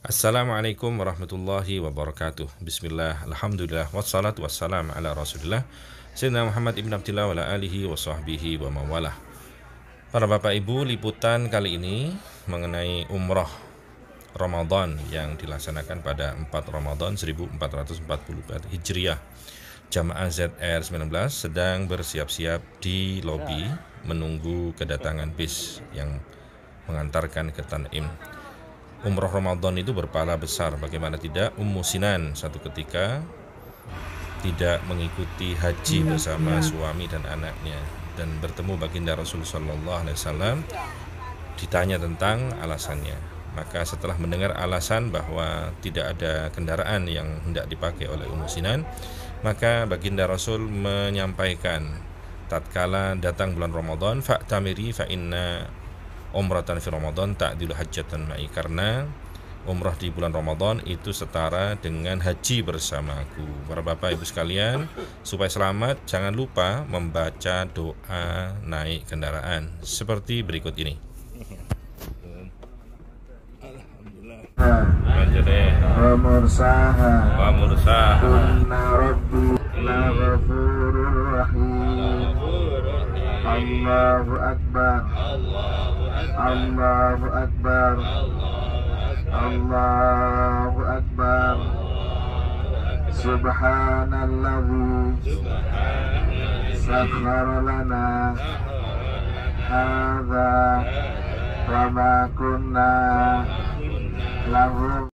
Assalamualaikum warahmatullahi wabarakatuh. Bismillah, alhamdulillah, wassalatu wassalam ala rasulillah Sayyidina Muhammad ibn Abdillah wa ala alihi wa sahbihi wa mawalah. Para bapak ibu, liputan kali ini mengenai umroh Ramadan yang dilaksanakan pada 4 Ramadan 1444 Hijriah. Jamaah ZR19 sedang bersiap-siap di lobi menunggu kedatangan bis yang mengantarkan ke Tan'im. Umroh Ramadan itu berpahala besar, bagaimana tidak. Ummu Sinan satu ketika tidak mengikuti haji bersama suami dan anaknya, dan bertemu baginda Rasulullah SAW. Ditanya tentang alasannya, maka setelah mendengar alasan bahwa tidak ada kendaraan yang hendak dipakai oleh Ummu Sinan, maka baginda Rasul menyampaikan, tatkala datang bulan Ramadan, fa'tamiri fa inna umratan fi Ramadan ta'dilu hajjatan ma'i, karena umrah di bulan Ramadan itu setara dengan haji bersamaku. Para bapak ibu sekalian, supaya selamat jangan lupa membaca doa naik kendaraan seperti berikut ini. Wa mursaha Wa mursaha inna rabbi la ghafurur rahim. Allahu akbar, Allahu akbar, Allahu akbar. Subhanalladzi sakhkhara lana hadza wa ma kunna lahu.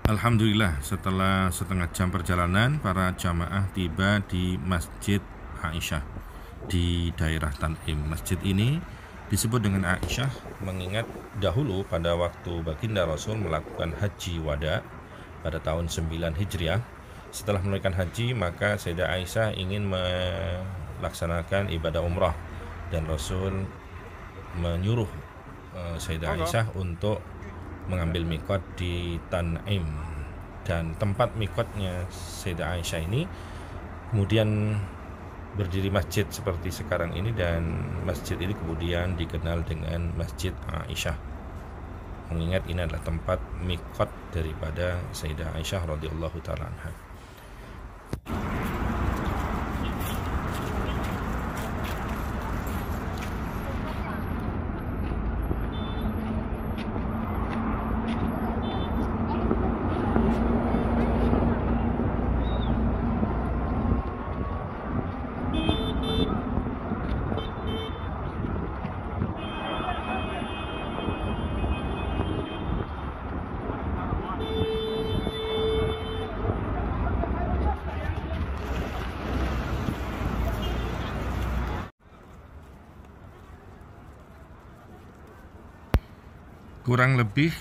Alhamdulillah, setelah setengah jam perjalanan, para jamaah tiba di Masjid Aisyah di daerah Tan'im. Masjid ini disebut dengan Aisyah mengingat dahulu pada waktu baginda Rasul melakukan haji wada pada tahun 9 Hijriah. Setelah menunaikan haji, maka Sayyidah Aisyah ingin melaksanakan ibadah umrah, dan Rasul menyuruh Sayyidah Aisyah untuk mengambil mikot di Tan'im, dan tempat mikotnya Sayyidah Aisyah ini kemudian berdiri masjid seperti sekarang ini, dan masjid ini kemudian dikenal dengan Masjid Aisyah, mengingat ini adalah tempat mikot daripada Sayyidah Aisyah radhiyallahu ta'ala anha. Kurang lebih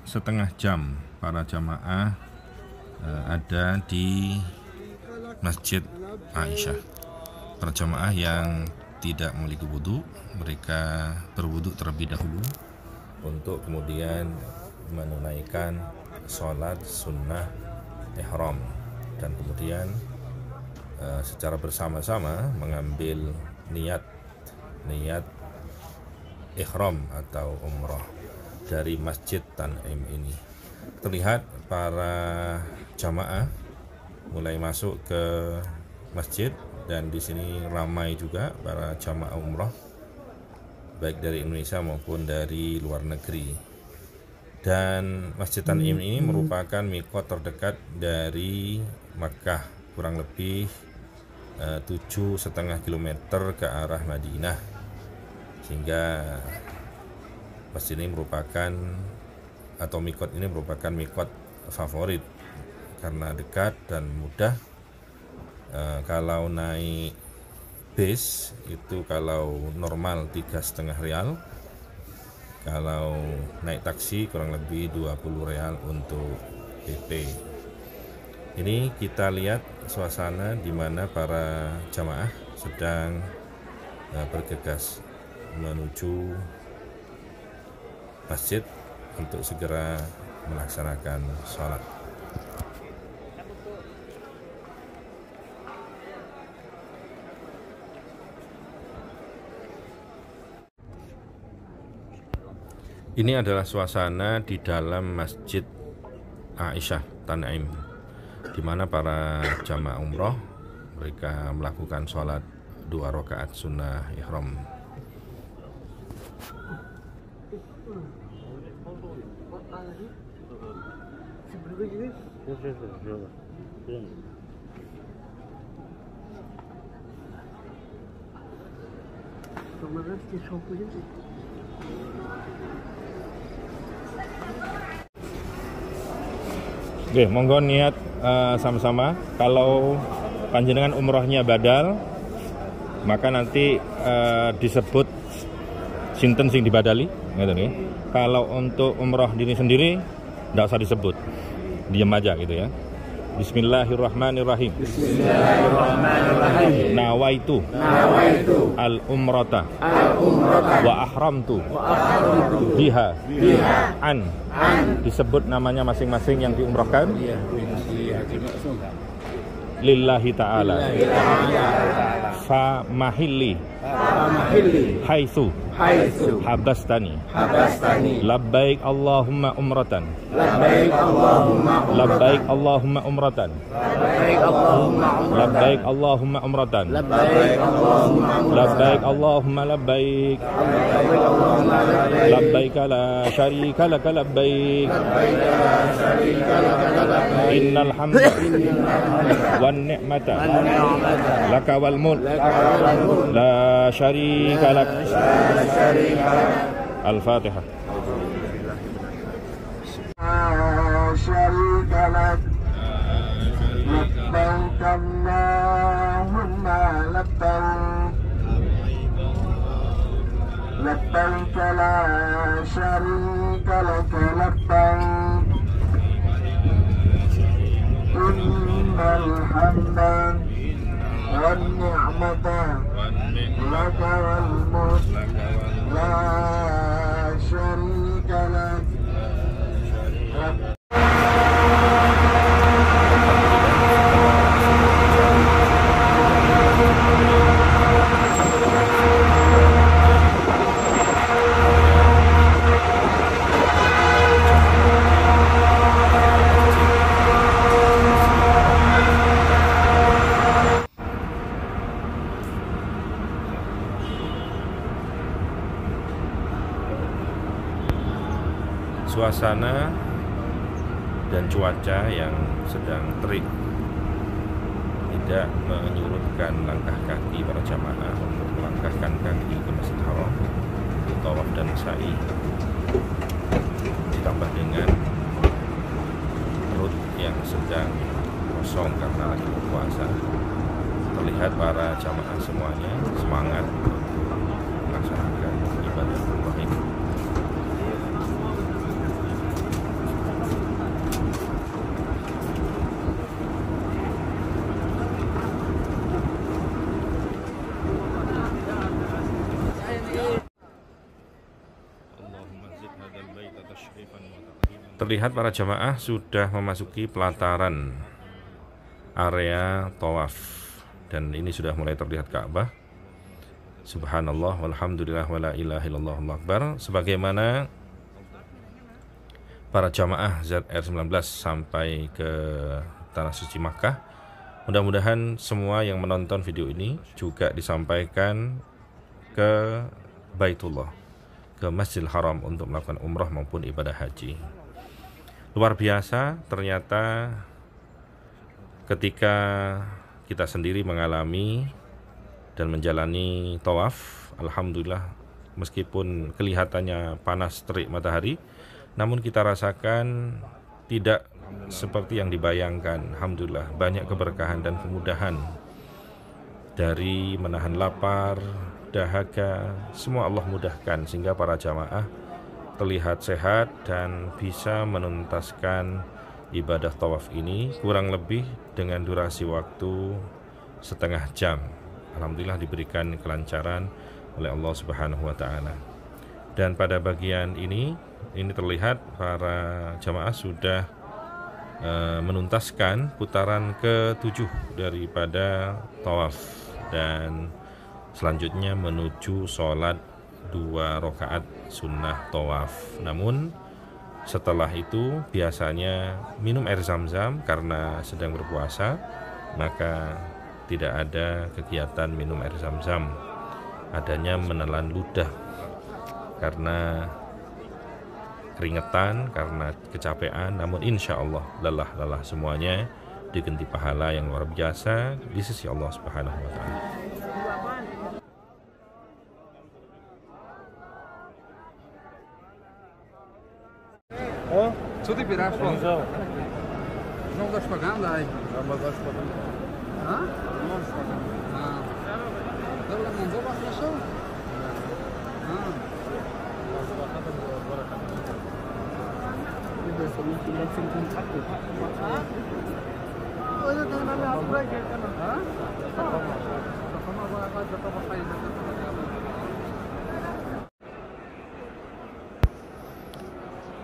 setengah jam para jamaah ada di Masjid Aisyah. Para jamaah yang tidak memiliki wudhu, mereka berwudhu terlebih dahulu untuk kemudian menunaikan sholat sunnah ihram, dan kemudian secara bersama-sama mengambil niat ihram atau umrah dari Masjid Tan'im ini. Terlihat para jamaah mulai masuk ke masjid, dan di sini ramai juga para jamaah umrah baik dari Indonesia maupun dari luar negeri. Dan Masjid Tan'im ini merupakan mikot terdekat dari Makkah, kurang lebih 7,5 kilometer ke arah Madinah, sehingga masjid ini merupakan, atau mikot ini merupakan mikot favorit karena dekat dan mudah. Kalau naik bis itu kalau normal 3,5 rial, kalau naik taksi kurang lebih 20 rial untuk PP. Ini kita lihat suasana di mana para jamaah sedang bergegas menuju masjid untuk segera melaksanakan sholat. Ini adalah suasana di dalam Masjid Aisyah Tan'im, di mana para jamaah umroh mereka melakukan sholat 2 rakaat sunnah ihram. Oke, monggo niat sama-sama. Kalau panjenengan umrohnya badal, maka nanti disebut sinten sing dibadali, gitu nih. Kalau untuk umroh diri sendiri, tidak usah disebut, diam aja gitu ya. Bismillahirrahmanirrahim. Bismillahirrahmanirrahim. Nawaitu al-umrata wa ahramtu biha an. Disebut namanya masing-masing yang diumrahkan. Lillahi ta'ala. Fa mahilli haitsu habastani. Labbaik Allahumma umratan. Labbaik Allahumma umratan. Labbaik Allahumma umratan. Labbaik Allahumma labbaik. Labbaik la syarika laka labbaik. Innal hamda wan ni'mata laka wal mulk la syarika lak. Al-Fatihah. syarika lak labbaik Allahumma labbaik labbaik la syarika lak labbaik innal hamda wan ni'mata laka wal mulk la syarika lak. Suasana dan cuaca yang sedang terik tidak menyurutkan langkah kaki para jamaah untuk melangkahkan kaki ke Masjidil Haram, tawaf dan sa'i, ditambah dengan perut yang sedang kosong karena lagi berpuasa. Terlihat para jamaah semuanya semangat untuk melaksanakan ibadah umrah ini. Terlihat para jamaah sudah memasuki pelataran area tawaf, dan ini sudah mulai terlihat Ka'bah. Subhanallah walhamdulillah wala ilaha illallah Allahu akbar. Sebagaimana para jamaah ZR19 sampai ke Tanah Suci Makkah, mudah-mudahan semua yang menonton video ini juga disampaikan ke Baitullah, ke Masjidil Haram untuk melakukan umrah maupun ibadah haji. Luar biasa ternyata ketika kita sendiri mengalami dan menjalani tawaf, alhamdulillah meskipun kelihatannya panas terik matahari, namun kita rasakan tidak seperti yang dibayangkan. Alhamdulillah banyak keberkahan dan kemudahan, dari menahan lapar, dahaga, semua Allah mudahkan sehingga para jamaah terlihat sehat dan bisa menuntaskan ibadah tawaf ini kurang lebih dengan durasi waktu setengah jam. Alhamdulillah diberikan kelancaran oleh Allah Subhanahu wa taala. Dan pada bagian ini terlihat para jamaah sudah menuntaskan putaran ke-7 daripada tawaf, dan selanjutnya menuju sholat 2 rakaat sunnah tawaf. Namun setelah itu biasanya minum air zam-zam karena sedang berpuasa, maka tidak ada kegiatan minum air zam-zam. Adanya menelan ludah karena keringetan, karena kecapean. Namun insya Allah lelah semuanya diganti pahala yang luar biasa di sisi Allah Subhanahu wa Ta'ala. Co ty bierasz? Znowu dasz paganda? A? Dobra, mam zobacz naszą?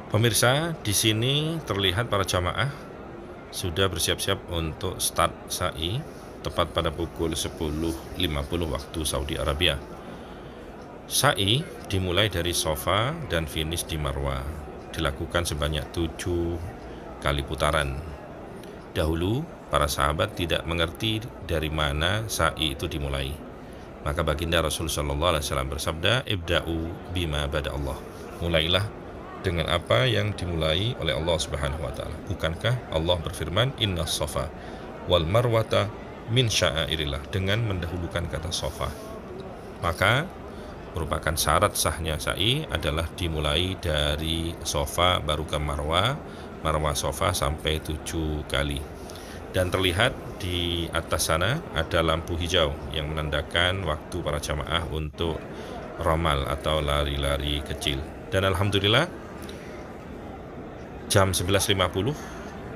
Pemirsa, di sini terlihat para jamaah sudah bersiap-siap untuk start sa'i tepat pada pukul 10.50 waktu Saudi Arabia. Sa'i dimulai dari Safa dan finish di Marwah. Dilakukan sebanyak 7 kali putaran. Dahulu para sahabat tidak mengerti dari mana sa'i itu dimulai. Maka baginda Rasulullah SAW bersabda, "Ibda'u bima bada Allah." Mulailah dengan apa yang dimulai oleh Allah Subhanahu wa Ta'ala. Bukankah Allah berfirman, "Inna Safa wal Marwata min sya'airillah," dengan mendahulukan kata Safa. Maka merupakan syarat sahnya sa'i adalah dimulai dari Safa baru ke Marwah, Marwah Safa sampai 7 kali. Dan terlihat di atas sana ada lampu hijau yang menandakan waktu para jamaah untuk ramal atau lari-lari kecil. Dan alhamdulillah jam 11.50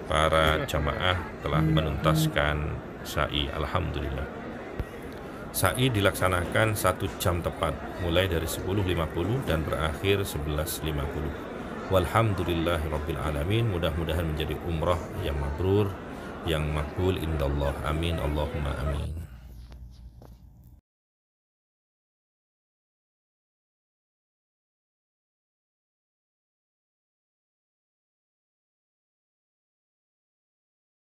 para jamaah telah menuntaskan sa'i. Alhamdulillah. Sa'i dilaksanakan 1 jam tepat, mulai dari 10.50 dan berakhir 11.50. Walhamdulillahirabbil alamin. Mudah-mudahan menjadi umrah yang mabrur, yang makbul indallah. Amin Allahumma amin.